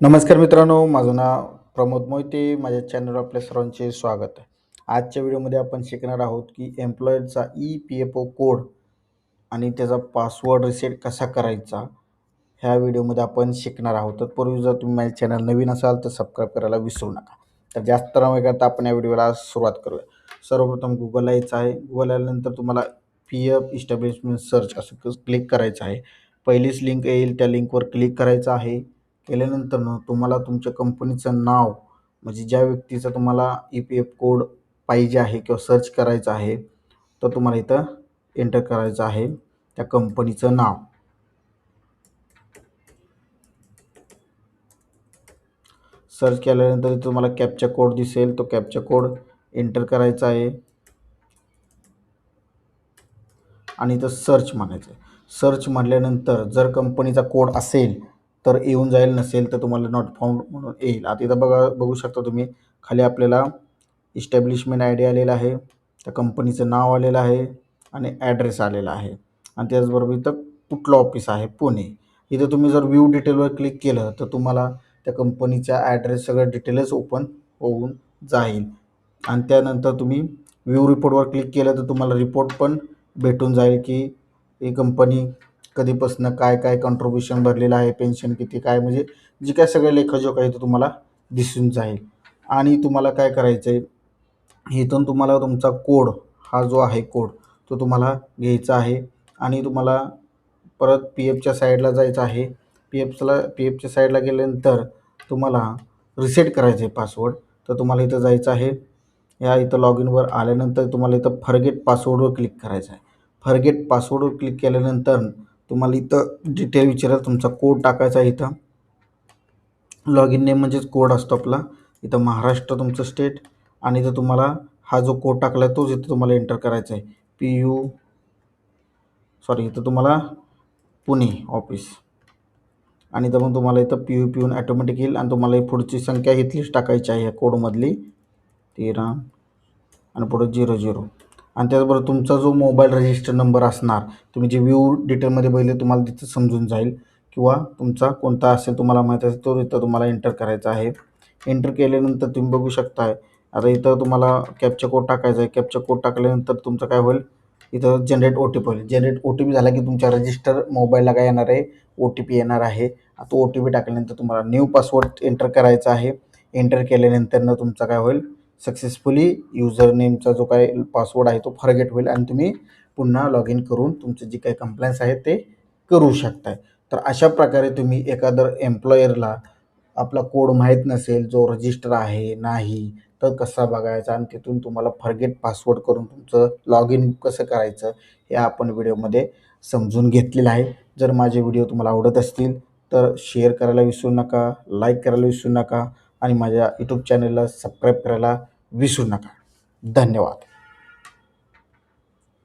नमस्कार मित्रांनो, माझं नाव प्रमोद मोहिते. माझ्या चॅनलवर आपल्या सर्वांचे स्वागत आहे. आजच्या व्हिडिओमध्ये आपण शिकणार आहोत की एम्प्लॉयरचा EPFO कोड आणि त्याचा पासवर्ड रिसेट कसा करायचा, ह्या व्हिडिओमध्ये आपण शिकणार आहोत. तत्पूर्वी जर तुम्ही माझ्या चॅनल नवीन असाल तर सबस्क्राईब करायला विसरू नका. तर जास्त न करता आपण या व्हिडिओला सुरुवात करूया. सर्वप्रथम गुगलला यायचं आहे. गुगलला आल्यानंतर तुम्हाला PF इस्टॅब्लिशमेंट सर्च असं क्लिक करायचं आहे. पहिलीच लिंक येईल, त्या लिंकवर क्लिक करायचं आहे. केल्यानंतर तुम्हाला तुमच्या कंपनीचं नाव, म्हणजे ज्या व्यक्तीचा तुम्हाला EPF कोड पाहिजे आहे किंवा सर्च करायचं आहे, तर तुम्हाला इथं एंटर करायचं आहे त्या कंपनीचं नाव. सर्च केल्यानंतर तुम्हाला कॅप्चा कोड दिसेल, तो कॅप्चा कोड एंटर करायचा आहे आणि इथं सर्च म्हणायचं आहे. सर्च म्हटल्यानंतर जर कंपनीचा कोड असेल तर येऊन जाईल, नसेल तर तुम्हाला नॉट फाउंड म्हणून येईल. आता इथं बघू शकता तुम्ही, खाली आपल्याला इस्टॅब्लिशमेंट आय डी आलेला आहे, त्या कंपनीचं नाव आलेलं आहे आणि ॲड्रेस आलेला आहे आणि त्याचबरोबर इथं कुठलं ऑफिस आहे, पुणे. इथं तुम्ही जर व्ह्यू डिटेलवर क्लिक केलं तर तुम्हाला त्या कंपनीचा ॲड्रेस सगळं डिटेलच ओपन होऊन जाईल आणि त्यानंतर तुम्ही व्ह्यू रिपोर्टवर क्लिक केलं तर तुम्हाला रिपोर्ट पण भेटून जाईल की ही कंपनी कधीपासून काय काय कॉन्ट्रिब्युशन भरलेलं आहे, पेन्शन किती, काय म्हणजे जे काय सगळे लेखोजोख आहे ते तुम्हाला दिसून जाईल. आणि तुम्हाला काय करायचं आहे, इथून तुम्हाला तुमचा कोड, हा जो आहे कोड, तो तुम्हाला घ्यायचा आहे आणि तुम्हाला परत PFच्या साईडला जायचं आहे. PFच्या साईडला गेल्यानंतर तुम्हाला रिसेट करायचं आहे पासवर्ड. तर तुम्हाला इथं जायचं आहे. या इथं लॉग इनवर आल्यानंतर तुम्हाला इथं फॉरगेट पासवर्डवर क्लिक करायचं आहे. फॉरगेट पासवर्डवर क्लिक केल्यानंतर तुम्हाला इथं डिटेल विचारेल, तुमचा कोड टाकायचा आहे. इथं लॉग इन नेम म्हणजेच कोड असतो आपला. इथं महाराष्ट्र तुमचं स्टेट आणि इथं तुम्हाला हा जो कोड टाकला आहे तोच इथं तुम्हाला एंटर करायचा आहे. इथं तुम्हाला पुणे ऑफिस आणि इथं मग तुम्हाला इथं PUP येऊन ॲटोमॅटिक येईल आणि तुम्हाला ही पुढची संख्या इथलीच टाकायची आहे या कोडमधली, 13 आणि पुढे 00 आणि त्याचबरोबर तुमचा जो मोबाईल रजिस्टर नंबर असणार, तुम्ही जे व्ह्यू डिटेलमध्ये बघितले तुम्हाला तिथं समजून जाईल, किंवा तुमचा कोणता असेल तुम्हाला माहीत असेल तो इथं तुम्हाला एंटर करायचा आहे. एंटर केल्यानंतर तुम्ही बघू शकताय, आता इथं तुम्हाला कॅप्चा कोड टाकायचा आहे. कॅप्चा कोड टाकल्यानंतर तुमचं काय होईल, इथं जनरेट OTP होईल. जनरेट OTP झाला की तुमच्या रजिस्टर मोबाईलला काय येणार आहे, OTP येणार आहे. तो OTP टाकल्यानंतर तुम्हाला न्यू पासवर्ड एंटर करायचा आहे. एंटर केल्यानंतर तुमचा काय होईल, सक्सेसफुली युजर नेमचा जो काय पासवर्ड आहे तो फॉरगेट होईल आणि तुम्ही पुन्हा लॉग इन करून तुमचे जे काही कंप्लायन्स आहे ते करू शकताय. तर अशा प्रकारे तुम्ही एखादं एम्प्लॉयरला आपला कोड माहीत नसेल, जो रजिस्टर आहे नाही, तर कसा बघायचा आणि तिथून तुम्हाला फॉरगेट पासवर्ड करून तुमचं लॉग इन कसं करायचं हे आपण व्हिडिओमध्ये समजून घेतलेलं आहे. जर माझे व्हिडिओ तुम्हाला आवडत असतील तर शेअर करायला विसरू नका, लाईक करायला विसरू नका आणि माझ्या यूट्यूब चॅनलला सबस्क्राईब करायला विसरू नका. धन्यवाद.